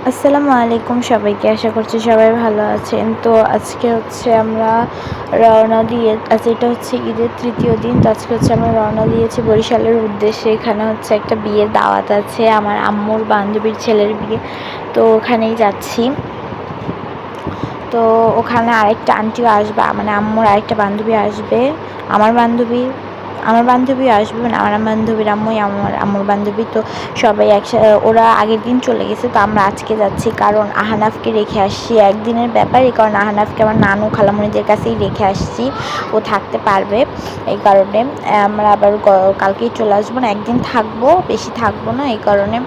আসসালামু আলাইকুম সবাইকে। আশা করছি সবাই ভালো আছেন। তো আজকে হচ্ছে আমরা রওনা দিয়ে এটা হচ্ছে ঈদের ৩য় দিন। তো আজকে হচ্ছে আমরা রওনা দিয়েছি বরিশালের উদ্দেশ্যে। এখানে হচ্ছে একটা বিয়ের দাওয়াত আছে, আমার আম্মুর বান্ধবীর ছেলের বিয়ে। তো ওখানেই যাচ্ছি। তো ওখানে আরেকটা আন্টিও আসবে, মানে আম্মুর আরেকটা বান্ধবী আসবে। আমার বান্ধবী আমার বান্ধবী আসবে, মানে আমার বান্ধবীর আম্মুই আমার আম্মুর বান্ধবী। তো সবাই ওরা আগের দিন চলে গেছে, তো আমরা আজকে যাচ্ছি কারণ আহনাফকে রেখে আসছি। একদিনের ব্যাপার, এই কারণে আহনাফকে আমার নানু খালামণিদের কাছেই রেখে আসছি, ও থাকতে পারবে। এই কারণে আমরা আবার কালকেই চলে আসবো না, একদিন থাকবো, বেশি থাকবো না। এই কারণে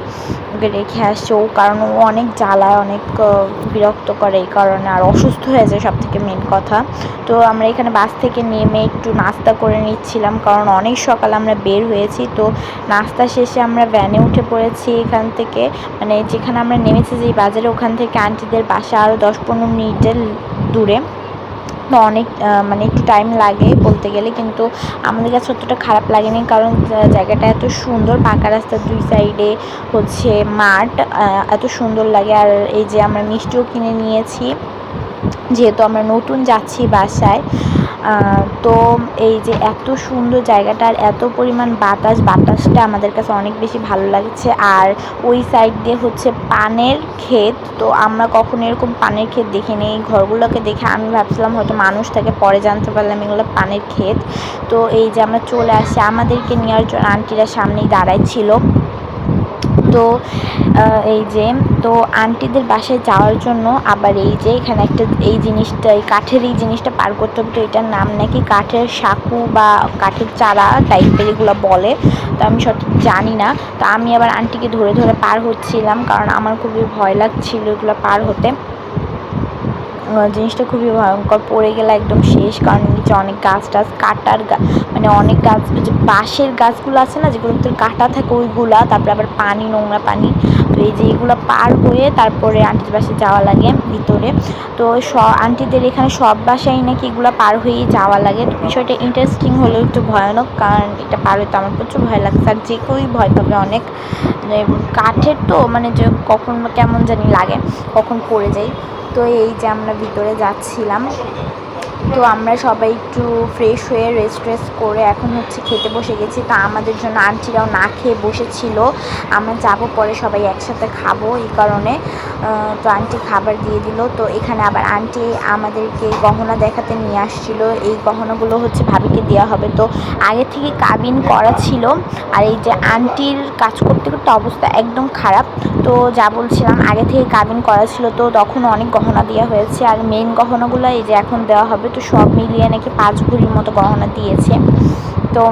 ওকে রেখে আসছে। কারণ ও অনেক জ্বালায়, অনেক বিরক্ত করে, এই কারণে আর অসুস্থ হয়ে যায়, সবথেকে মেন কথা। তো আমরা এখানে বাস থেকে নেমে একটু নাস্তা করে নিচ্ছিলাম, কারণ অনেক সকাল আমরা বের হয়েছি। তো নাস্তা শেষে আমরা ভ্যানে উঠে পড়েছি এখান থেকে, মানে যেখানে আমরা নেমেছি যেই বাজারে, ওখান থেকে আন্টিদের বাসা আরও 10-15 মিনিটের দূরে। তো অনেক মানে একটু টাইম লাগে বলতে গেলে, কিন্তু আমাদের কাছে অতটা খারাপ লাগেনি, কারণ জায়গাটা এত সুন্দর, পাকা রাস্তার দুই সাইডে হচ্ছে মাঠ, এত সুন্দর লাগে। আর এই যে আমরা মিষ্টিও কিনে নিয়েছি, যেহেতু আমরা নতুন যাচ্ছি বাসায়। তো এই যে এত সুন্দর জায়গাটার এত পরিমাণ বাতাসটা আমাদের কাছে অনেক বেশি ভালো লাগছে। আর ওই সাইড দিয়ে হচ্ছে পানের ক্ষেত। তো আমরা কখনো এরকম পানের ক্ষেত দেখিনি। এই ঘরগুলোকে দেখে আমি ভাবছিলাম হয়তো মানুষ থাকে, পরে জানতে পারলাম এগুলো পানের ক্ষেত। তো এই যে আমরা চলে আসি, আমাদেরকে নেওয়ার জন্য আন্টিরা সামনেই দাঁড়ায় ছিল। তো এই যে তো আন্টিদের বাসায় যাওয়ার জন্য আবার এই যে এখানে একটা এই জিনিসটা, এই কাঠের এই জিনিসটা পার করতে হবে। তো এটার নাম নাকি কাঠের সাঁকু বা কাঠের চারা টাইপের এগুলো বলে, তো আমি সঠিক জানি না। তো আমি আবার আন্টিকে ধরে ধরে পার হচ্ছিলাম, কারণ আমার খুবই ভয় লাগছিল এগুলো পার হতে। জিনিসটা খুবই ভয়ঙ্কর, পড়ে গেলে একদম শেষ, কারণ নিচে অনেক গাছ টাছ কাটার মানে অনেক গাছ, যে বাঁশের গাছগুলো আছে না, যেগুলোতে কাটা থাকে ওইগুলা, তারপরে আবার পানি, নোংরা পানি। তো এই যে এগুলো পার হয়ে তারপরে আন্টির বাসায় যাওয়া লাগে ভিতরে। তো আন্টিদের এখানে সব বাসায় নাকি এগুলো পার হয়েই যাওয়া লাগে। তো বিষয়টা ইন্টারেস্টিং হলেও একটু ভয়ানক, কারণ এটা পার হইতে আমার প্রচুর ভয় লাগছে, আর যে কেউই ভয় পাবে অনেক। কাঠের তো মানে যে কখন কেমন জানি লাগে, কখন পড়ে যাই। তো এই যে আমরা ভিতরে যাচ্ছিলাম, তো আমরা সবাই একটু ফ্রেশ হয়ে রেস্ট করে এখন হচ্ছে খেতে বসে গেছি। তো আমাদের জন্য আন্টিরাও না খেয়ে বসেছিল, আমরা যাব পরে সবাই একসাথে খাবো, এই কারণে। তো আন্টি খাবার দিয়ে দিল। তো এখানে আবার আন্টি আমাদেরকে গহনা দেখাতে নিয়ে আসছিল। এই গহনাগুলো হচ্ছে ভাবিকে দেওয়া হবে। তো আগে থেকে কাবিন করা ছিল, আর এই যে আন্টির কাজ করতে করতে অবস্থা একদম খারাপ। তো যা বলছিলাম, আগে থেকে কাবিন করা ছিল, তো তখন অনেক গহনা দেওয়া হয়েছে, আর মেইন গহনাগুলো এই যে এখন দেওয়া হবে। তো সব মিলিয়ে নাকি 5 ভরির মতো গহনা দিয়েছে। তো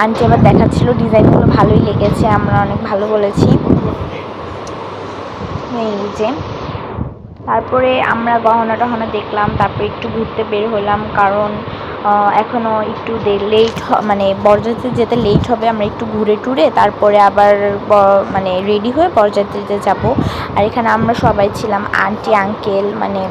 আন্টি আবার দেখাচ্ছিল, ডিজাইনগুলো ভালোই লেগেছে, আমরা অনেক ভালো বলেছি। এই যে তারপরে আমরা গহনা টহনা দেখলাম, তারপরে একটু ঘুরতে বের হলাম, কারণ এখনও একটু লেট, মানে বরযাত্রী যেতে লেট হবে। আমরা একটু ঘুরে টুরে তারপরে আবার মানে রেডি হয়ে বরযাত্রীতে যাব। আর এখানে আমরা সবাই ছিলাম, আন্টি আঙ্কেল, মানে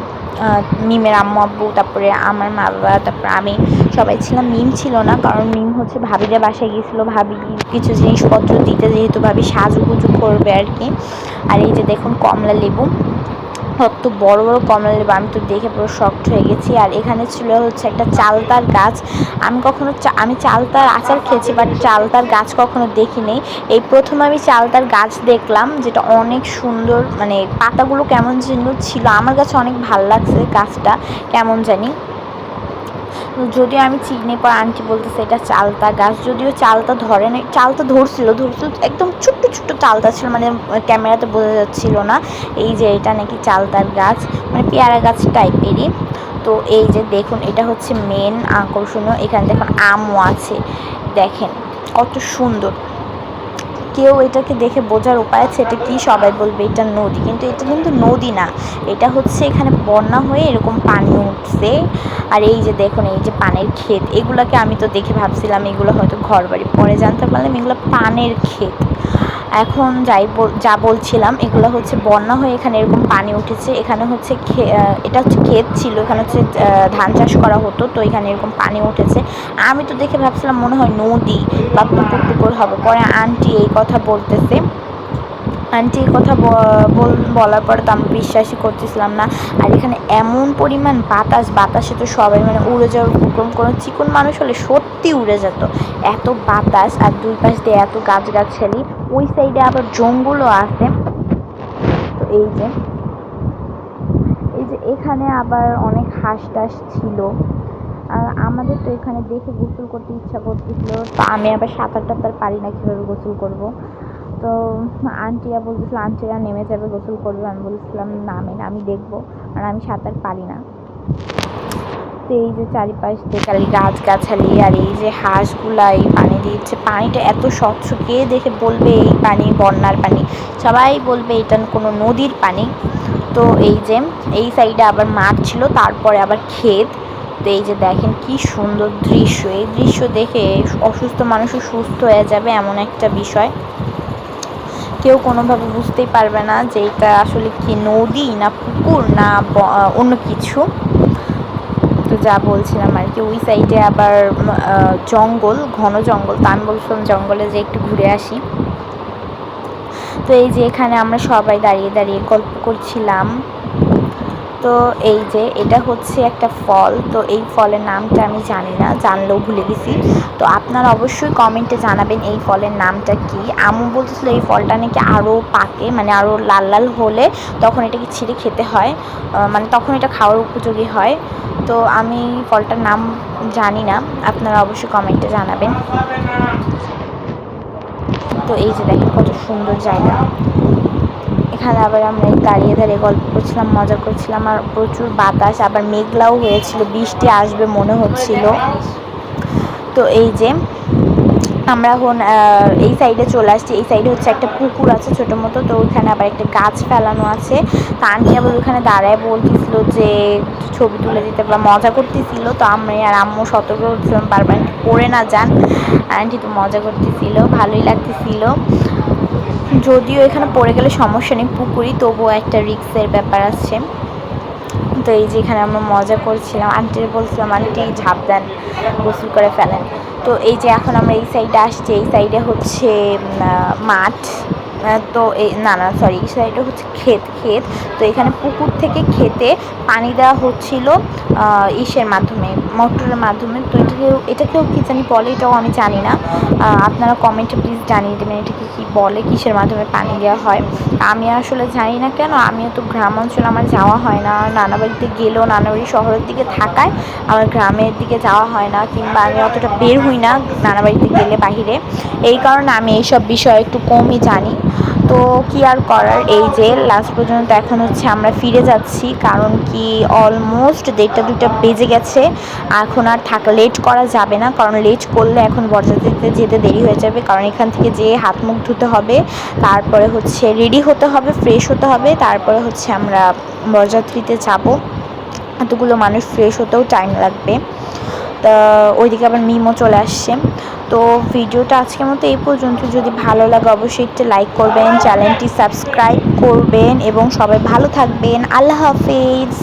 মিমের আম্মু আব্বু, তারপরে আমার মা বাবা, তারপরে আমি, সবাই ছিলাম। মিম ছিল না, কারণ মিম হচ্ছে ভাবিদের বাসায় গিয়েছিলো, ভাবি কিছু জিনিসপত্র দিতে, যেহেতু ভাবি সাজুগুজু করবে আর কি। আর এই যে দেখুন কমলা লেবু, কত বড় বড় কমলা লেবু, আমি তো দেখে পুরো শকড হয়ে গেছি। আর এখানে ছিল হচ্ছে একটা চালতার গাছ। আমি চালতার আচার খেয়েছি, বাট চালতার গাছ কখনো দেখিনি। এই প্রথম আমি চালতার গাছ দেখলাম, যেটা অনেক সুন্দর, মানে পাতাগুলো কেমন যেন ছিল, আমার কাছে অনেক ভালো লাগছে গাছটা, কেমন জানি। যদিও আমি চিনি, পর আন্টি বলতেছে এটা চালতা গাছ, যদিও চালতা ধরে না, চালতা ধরছিল একদম ছোট্ট ছোট্ট চালতা ছিল, মানে ক্যামেরাতে বোঝা যাচ্ছিল না। এই যে এটা নাকি চালতার গাছ, মানে পেয়ারা গাছ টাইপেরই। তো এই যে দেখুন, এটা হচ্ছে মেন আকর্ষণীয়। এখানে দেখুন আমও আছে, দেখেন কত সুন্দর। কেউ এটাকে দেখে বোঝার উপায় আছে এটা কি, সবাই বলবে এটা নদী, কিন্তু এটা কিন্তু নদী না, এটা হচ্ছে এখানে বন্যা হয়ে এরকম পানি উঠছে। আর এই যে দেখুন, এই যে পানের ক্ষেত, এগুলোকে আমি তো দেখে ভাবছিলাম এগুলো হয়তো ঘর বাড়ি, পরে জানতে পারলাম এগুলো পানের ক্ষেত। এখন যা বলছিলাম, এগুলো হচ্ছে বন্যা হয়ে এখানে এরকম পানি উঠেছে। এখানে হচ্ছে এটা হচ্ছে ক্ষেত ছিল, এখানে হচ্ছে ধান চাষ করা হতো, তো এখানে এরকম পানি উঠেছে। আমি তো দেখে ভাবছিলাম মনে হয় নদী বা পুকুর টুকুর হবে, পরে আন্টি এই কথা বলতেছে। আন্টি এই কথা বলার পর তো আমি বিশ্বাসই করতেছিলাম না। আর এখানে এমন পরিমাণ বাতাসে তো সবাই মানে উড়ে যাওয়ার উপক্রম, কোনো চিকন মানুষ হলে সত্যি উড়ে যেত, এত বাতাস। আর দুই পাশ দিয়ে এত গাছগাছালি, ওই সাইডে আবার জঙ্গলও আছে। তো এই যে এখানে আবার অনেক হাঁস টাস ছিল। আর আমাদের তো এখানে দেখে গোসল করতে ইচ্ছা করতেছিল, তো আমি আবার সাঁতার টাতার পারি না, কীভাবে গোসল করব। তো আন্টিরা বলতেছিল আন্টিরা নেমে যাবে, গোসল করবে। আমি বলছিলাম নামে না, আমি দেখবো, আর আমি সাঁতার পারি না। তো এই যে চারিপাশ দিয়ে খালি গাছগাছালি, আর এই যে হাঁসগুলা এই পানি দিচ্ছে, পানিটা এত স্বচ্ছ, কে দেখে বলবে এই পানি বন্যার পানি, সবাই বলবে এটা কোনো নদীর পানি। তো এই যে এই সাইডে আবার মাঠ ছিল, তারপরে আবার ক্ষেত। তো এই যে দেখেন কি সুন্দর দৃশ্য, এই দৃশ্য দেখে অসুস্থ মানুষও সুস্থ হয়ে যাবে এমন একটা বিষয়। কেউ কোনোভাবে বুঝতেই পারবে না যে এটা আসলে কি নদী না পুকুর না অন্য কিছু। তো যা বলছিলাম আর কি, ওই সাইডে আবার জঙ্গল, ঘন জঙ্গল। তো আমি বলছিলাম জঙ্গলে যে একটু ঘুরে আসি। তো এই যে এখানে আমরা সবাই দাঁড়িয়ে দাঁড়িয়ে গল্প করছিলাম। তো এই যে এটা হচ্ছে একটা ফল, তো এই ফলের নামটা আমি জানি না, জানলেও ভুলে গেছি। তো আপনারা অবশ্যই কমেন্টে জানাবেন এই ফলের নামটা কি। আম্মু বলতেছিল এই ফলটা নাকি আরও পাকে, মানে আরও লাল লাল হলে তখন এটাকে ছিঁড়ে খেতে হয়, মানে তখন এটা খাওয়ার উপযোগী হয়। তো আমি ফলটার নাম জানি না, আপনারা অবশ্যই কমেন্টে জানাবেন। তো এই যে দেখেন কত সুন্দর জায়গা। এখানে আবার আমরা দাঁড়িয়ে দাঁড়িয়ে গল্প করছিলাম, মজা করছিলাম, আর প্রচুর বাতাস, আবার মেঘলাও হয়েছিল, বৃষ্টি আসবে মনে হচ্ছিল। তো এই যে আমরা এখন এই সাইডে চলে আসছি। এই সাইডে হচ্ছে একটা পুকুর আছে ছোটো মতো, তো ওইখানে আবার একটা গাছ ফেলানো আছে। তো আন্টি আবার ওইখানে দাঁড়ায় বলতেছিল যে ছবি তুলে দিতে বা মজা করতেছিল। তো আমি আর আম্মু সতর্ক করছিলাম বারবার পড়ে না যান। আন্টি তো মজা করতেছিল, ভালোই লাগতেছিল। যদিও এখানে পড়ে গেলে সমস্যা নেই, পুকুরই, তবুও একটা রিস্কের ব্যাপার আছে। তো এই যে এখানে আমরা মজা করছিলাম, আন্টির বলছিলাম আন্টি ঝাঁপ দেন, গোসল করে ফেলেন। তো এই যে এখন আমরা এই সাইডে আসছি, এই সাইডে হচ্ছে মাঠ। তো এই না সরি, এই সাইডে হচ্ছে ক্ষেত। তো এখানে পুকুর থেকে ক্ষেতে পানি দেওয়া হচ্ছিল ইসের মাধ্যমে, মোটরের মাধ্যমে। তো এটাকেও কী জানি বলে, এটাও আমি জানি না, আপনারা কমেন্টে প্লিজ জানিয়ে দেবেন এটাকে কী বলে, কিসের মাধ্যমে পানি দেওয়া হয়। আমি আসলে জানি না, কেন আমিও তো গ্রাম অঞ্চলে আমার যাওয়া হয় না, নানা বাড়িতে গেলেও নানাবাড়ি শহরের দিকে থাকায় আমার গ্রামের দিকে যাওয়া হয় না, কিংবা আমি অতটা বের হই না নানা বাড়িতে গেলে বাহিরে, এই কারণে আমি এইসব বিষয় একটু কমই জানি। তো কি আর করার, এই যে লাস্ট পর্যন্ত এখন হচ্ছে আমরা ফিরে যাচ্ছি, কারণ কি অলমোস্ট 1:30-2টা বেজে গেছে। এখন আর লেট করা যাবে না, কারণ লেট করলে এখন বরযাত্রীতে যেতে দেরি হয়ে যাবে, কারণ এখান থেকে যেয়ে হাত মুখ ধুতে হবে, তারপরে হচ্ছে রেডি হতে হবে, ফ্রেশ হতে হবে, তারপরে হচ্ছে আমরা বরযাত্রীতে যাব। এতগুলো মানুষ ফ্রেশ হতেও টাইম লাগবে। তা ওইদিকে আবার মিমও চলে আসছে। তো ভিডিওটা আজকের মতো এই পর্যন্ত। যদি ভালো লাগে অবশ্যই একটু লাইক করবেন, চ্যানেলটি সাবস্ক্রাইব করবেন, এবং সবাই ভালো থাকবেন। আল্লাহ হাফিজ।